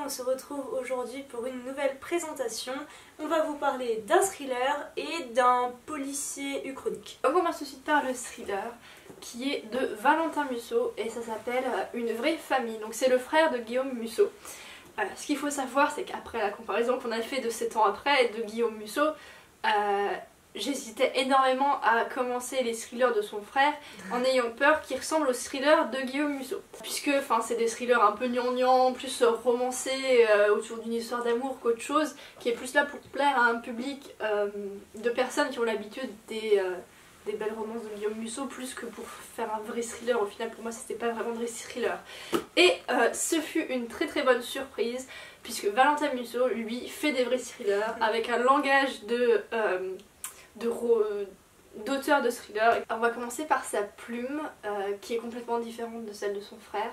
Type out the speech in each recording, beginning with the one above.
on se retrouve aujourd'hui pour une nouvelle présentation. On va vous parler d'un thriller et d'un policier uchronique. On commence tout de suite par le thriller qui est de Valentin Musso et ça s'appelle Une vraie famille. Donc c'est le frère de Guillaume Musso. Ce qu'il faut savoir, c'est qu'après la comparaison qu'on a fait de 7 ans après de Guillaume Musso, j'hésitais énormément à commencer les thrillers de son frère en ayant peur qu'il ressemble aux thrillers de Guillaume Musso. Puisque c'est des thrillers un peu gnangnan, plus romancés autour d'une histoire d'amour qu'autre chose, qui est plus là pour plaire à un public de personnes qui ont l'habitude des belles romances de Guillaume Musso, plus que pour faire un vrai thriller. Au final, pour moi, c'était pas vraiment un vrai thriller. Et ce fut une très très bonne surprise, puisque Valentin Musso, lui, fait des vrais thrillers avec un langage d'auteur de thriller. On va commencer par sa plume qui est complètement différente de celle de son frère.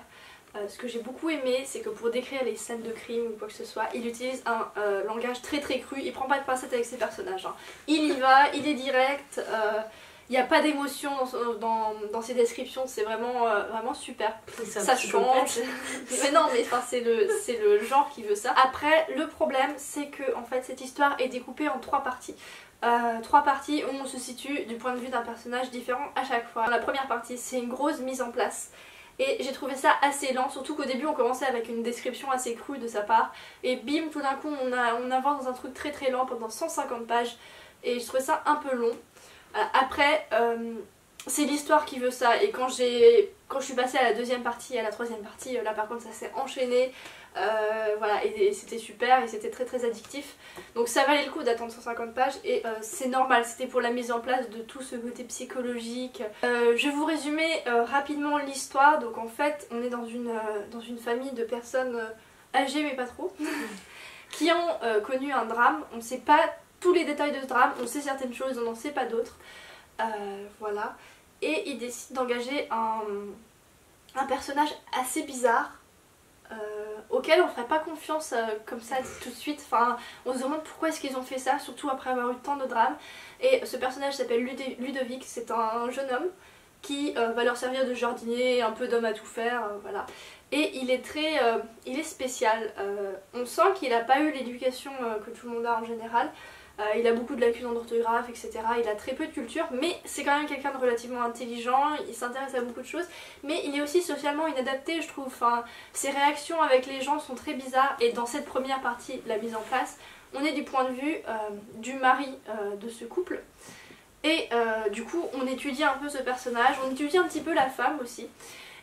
Ce que j'ai beaucoup aimé, c'est que pour décrire les scènes de crime ou quoi que ce soit, il utilise un langage très très cru. Il prend pas de pincettes avec ses personnages, hein. Il y va, il est direct, il n'y a pas d'émotion dans ses descriptions, c'est vraiment super. Ça change. Mais non, mais c'est le genre qui veut ça. Après, le problème, c'est que en fait, cette histoire est découpée en 3 parties. 3 parties où on se situe du point de vue d'un personnage différent à chaque fois. La première partie, c'est une grosse mise en place. Et j'ai trouvé ça assez lent, surtout qu'au début on commençait avec une description assez crue de sa part. Et bim, tout d'un coup on avance dans un truc très très lent pendant 150 pages. Et je trouvais ça un peu long. Après, c'est l'histoire qui veut ça. Et quand je suis passée à la deuxième partie et à la troisième partie, là par contre ça s'est enchaîné. Voilà, et c'était super et c'était très très addictif. Donc ça valait le coup d'attendre 150 pages et c'est normal, c'était pour la mise en place de tout ce côté psychologique. Je vais vous résumer rapidement l'histoire. Donc en fait on est dans une famille de personnes âgées mais pas trop qui ont connu un drame. On ne sait pas tous les détails de ce drame, on sait certaines choses, on n'en sait pas d'autres. Voilà. Et ils décident d'engager un personnage assez bizarre auquel on ne ferait pas confiance comme ça tout de suite. Enfin, on se demande pourquoi est-ce qu'ils ont fait ça, surtout après avoir eu tant de drames. Et ce personnage s'appelle Ludovic, c'est un jeune homme qui va leur servir de jardinier, un peu d'homme à tout faire, voilà. Et il est spécial. On sent qu'il n'a pas eu l'éducation que tout le monde a en général. Il a beaucoup de lacunes en orthographe, etc. Il a très peu de culture, mais c'est quand même quelqu'un de relativement intelligent, il s'intéresse à beaucoup de choses, mais il est aussi socialement inadapté, je trouve. Enfin, ses réactions avec les gens sont très bizarres, et dans cette première partie, la mise en place, on est du point de vue du mari de ce couple. Et du coup, on étudie un peu ce personnage, on étudie un petit peu la femme aussi,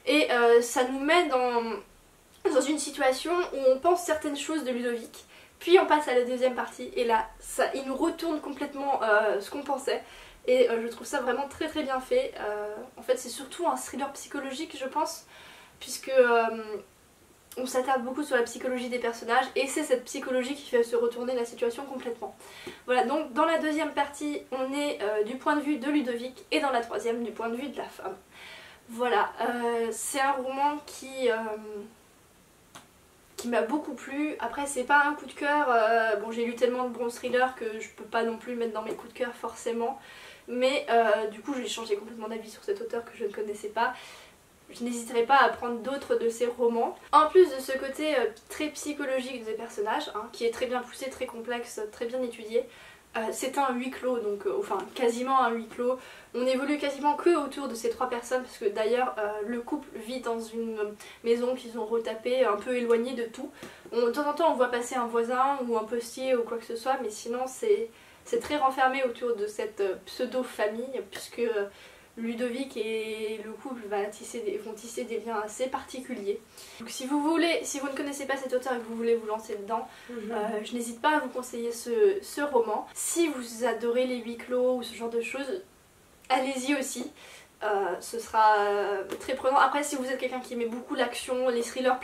et ça nous met dans une situation où on pense certaines choses de Ludovic. Puis on passe à la deuxième partie et là, il nous retourne complètement ce qu'on pensait. Et je trouve ça vraiment très très bien fait. En fait c'est surtout un thriller psychologique je pense, puisque on s'attarde beaucoup sur la psychologie des personnages et c'est cette psychologie qui fait se retourner la situation complètement. Voilà, donc dans la deuxième partie on est du point de vue de Ludovic et dans la troisième du point de vue de la femme. Voilà, c'est un roman qui m'a beaucoup plu. Après c'est pas un coup de cœur, bon j'ai lu tellement de bons thrillers que je peux pas non plus mettre dans mes coups de cœur forcément, mais du coup j'ai changé complètement d'avis sur cet auteur que je ne connaissais pas. Je n'hésiterai pas à prendre d'autres de ses romans. En plus de ce côté très psychologique des personnages, hein, qui est très bien poussé, très complexe, très bien étudié, c'est un huis clos, donc enfin quasiment un huis clos. On évolue quasiment que autour de ces 3 personnes, parce que d'ailleurs le couple vit dans une maison qu'ils ont retapée, un peu éloignée de tout. De temps en temps on voit passer un voisin ou un postier ou quoi que ce soit, mais sinon c'est très renfermé autour de cette pseudo-famille, puisque Ludovic et le couple vont tisser des liens assez particuliers. Donc si vous ne connaissez pas cet auteur et que vous voulez vous lancer dedans, je n'hésite pas à vous conseiller ce roman. Si vous adorez les huis clos ou ce genre de choses, allez-y aussi. Ce sera très prenant. Après si vous êtes quelqu'un qui aimait beaucoup l'action, les thrillers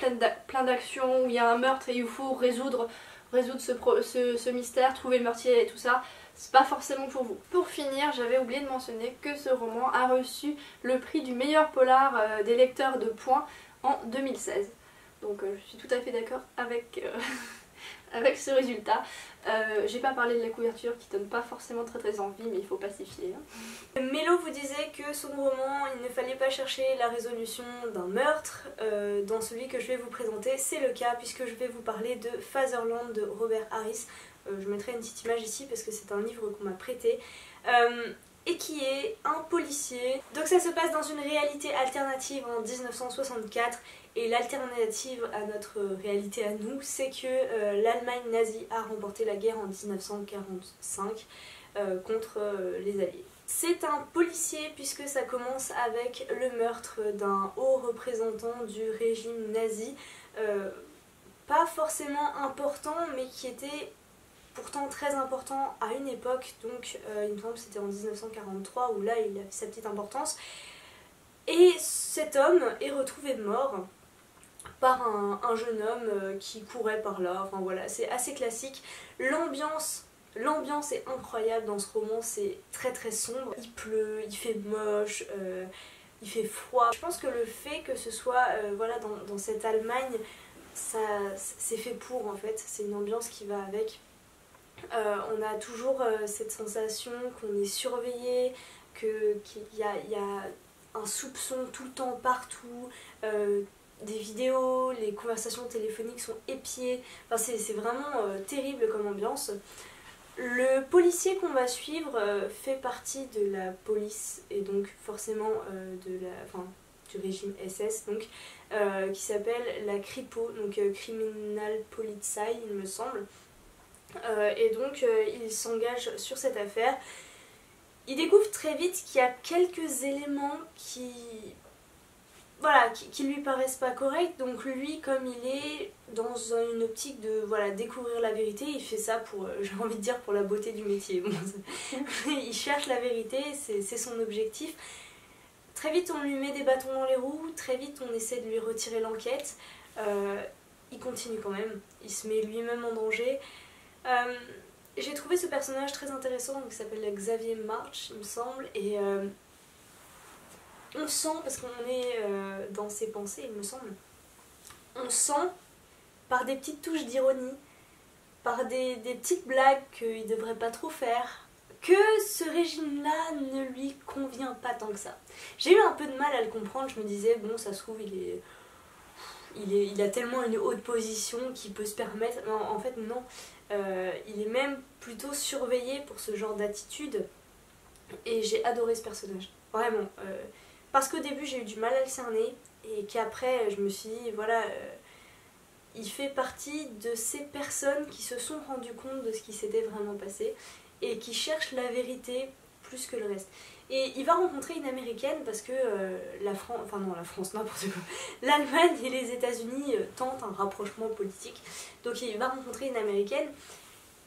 plein d'action, où il y a un meurtre et il faut résoudre ce mystère, trouver le meurtrier et tout ça, c'est pas forcément pour vous. Pour finir, j'avais oublié de mentionner que ce roman a reçu le prix du meilleur polar des lecteurs de Point en 2016. Donc je suis tout à fait d'accord avec avec ce résultat. J'ai pas parlé de la couverture qui donne pas forcément très envie, mais il faut pacifier. Mélo vous disait que son roman, il ne fallait pas chercher la résolution d'un meurtre. Dans celui que je vais vous présenter, c'est le cas puisque je vais vous parler de Fatherland de Robert Harris. Je mettrai une petite image ici parce que c'est un livre qu'on m'a prêté. Et qui est un policier. Donc ça se passe dans une réalité alternative en 1964 et l'alternative à notre réalité à nous, c'est que l'Allemagne nazie a remporté la guerre en 1945 contre les Alliés. C'est un policier puisque ça commence avec le meurtre d'un haut représentant du régime nazi, pas forcément important mais qui était pourtant très important à une époque, donc il me semble que c'était en 1943 où là il a sa petite importance. Et cet homme est retrouvé mort par un jeune homme qui courait par là, enfin voilà, c'est assez classique. L'ambiance est incroyable dans ce roman, c'est très sombre. Il pleut, il fait moche, il fait froid. Je pense que le fait que ce soit voilà, dans cette Allemagne, c'est fait pour en fait, c'est une ambiance qui va avec. On a toujours cette sensation qu'on est surveillé, qu'il y a un soupçon tout le temps partout, des vidéos, les conversations téléphoniques sont épiées, enfin, c'est vraiment terrible comme ambiance. Le policier qu'on va suivre fait partie de la police et donc forcément du régime SS, donc, qui s'appelle la Kripo, donc Kriminalpolizei il me semble. Et donc il s'engage sur cette affaire. Il découvre très vite qu'il y a quelques éléments qui lui paraissent pas corrects, donc lui comme il est dans une optique de découvrir la vérité, il fait ça pour, j'ai envie de dire, pour la beauté du métier. Bon, il cherche la vérité, c'est son objectif. Très vite on lui met des bâtons dans les roues, très vite on essaie de lui retirer l'enquête. Il continue quand même, il se met lui-même en danger. J'ai trouvé ce personnage très intéressant, qui s'appelle Xavier March il me semble, et on sent, parce qu'on est dans ses pensées il me semble, on sent par des petites touches d'ironie, par des petites blagues qu'il ne devrait pas trop faire, que ce régime-là ne lui convient pas tant que ça. J'ai eu un peu de mal à le comprendre, je me disais bon ça se trouve il a tellement une haute position qu'il peut se permettre, non, en fait non. Il est même plutôt surveillé pour ce genre d'attitude et j'ai adoré ce personnage, vraiment. Parce qu'au début j'ai eu du mal à le cerner et qu'après je me suis dit voilà, il fait partie de ces personnes qui se sont rendues compte de ce qui s'était vraiment passé et qui cherchent la vérité plus que le reste. Et il va rencontrer une américaine parce que la France, n'importe quoi. L'Allemagne et les États-Unis tentent un rapprochement politique. Donc il va rencontrer une américaine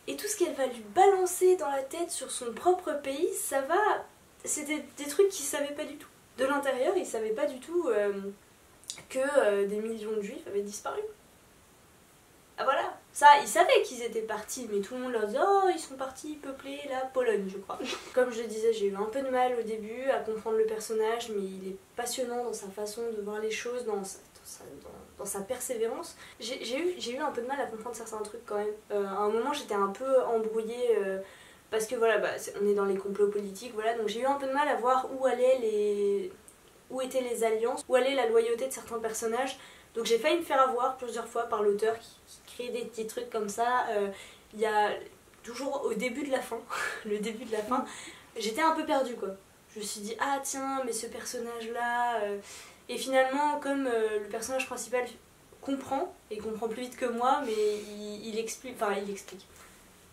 et tout ce qu'elle va lui balancer dans la tête sur son propre pays, c'est des trucs qu'il savait pas du tout. De l'intérieur, il savait pas du tout que des millions de juifs avaient disparu. Ah voilà, ça, ils savaient qu'ils étaient partis, mais tout le monde leur disait oh ils sont partis peupler la Pologne je crois. Comme je le disais, j'ai eu un peu de mal au début à comprendre le personnage, mais il est passionnant dans sa façon de voir les choses, dans sa persévérance. J'ai eu un peu de mal à comprendre certains trucs quand même. À un moment j'étais un peu embrouillée parce que voilà, on est dans les complots politiques, voilà, donc j'ai eu un peu de mal à voir où étaient les alliances, où allait la loyauté de certains personnages. Donc j'ai failli me faire avoir plusieurs fois par l'auteur qui crée des petits trucs comme ça. Il y a toujours au début de la fin, le début de la fin, j'étais un peu perdue quoi. Je me suis dit ah tiens mais ce personnage là... Et finalement comme le personnage principal comprend, et comprend plus vite que moi, mais il explique.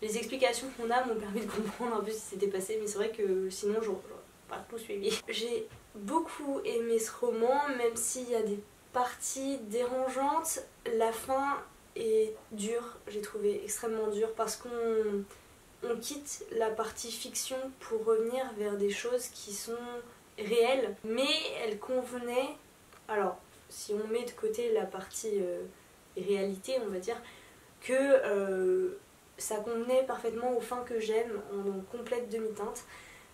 Les explications qu'on a m'ont permis de comprendre un peu ce qui s'était passé, mais c'est vrai que sinon j'aurais pas tout suivi. J'ai beaucoup aimé ce roman, même s'il y a des partie dérangeante, la fin est dure, j'ai trouvé extrêmement dure parce qu'on quitte la partie fiction pour revenir vers des choses qui sont réelles, mais elles convenaient, alors si on met de côté la partie réalité on va dire, que ça convenait parfaitement aux fins que j'aime en complète demi-teinte.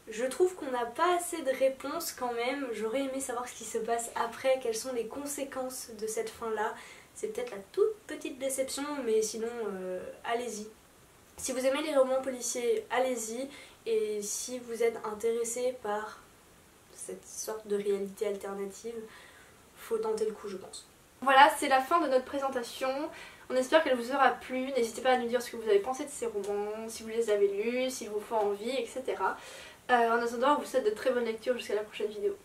Je trouve qu'on n'a pas assez de réponses quand même, j'aurais aimé savoir ce qui se passe après, quelles sont les conséquences de cette fin-là, C'est peut-être la toute petite déception, mais sinon, allez-y. Si vous aimez les romans policiers, allez-y. Et si vous êtes intéressé par cette sorte de réalité alternative, faut tenter le coup, je pense. Voilà, c'est la fin de notre présentation. On espère qu'elle vous aura plu. N'hésitez pas à nous dire ce que vous avez pensé de ces romans, si vous les avez lus, s'ils vous font envie, etc. En attendant, on vous souhaite de très bonnes lectures jusqu'à la prochaine vidéo.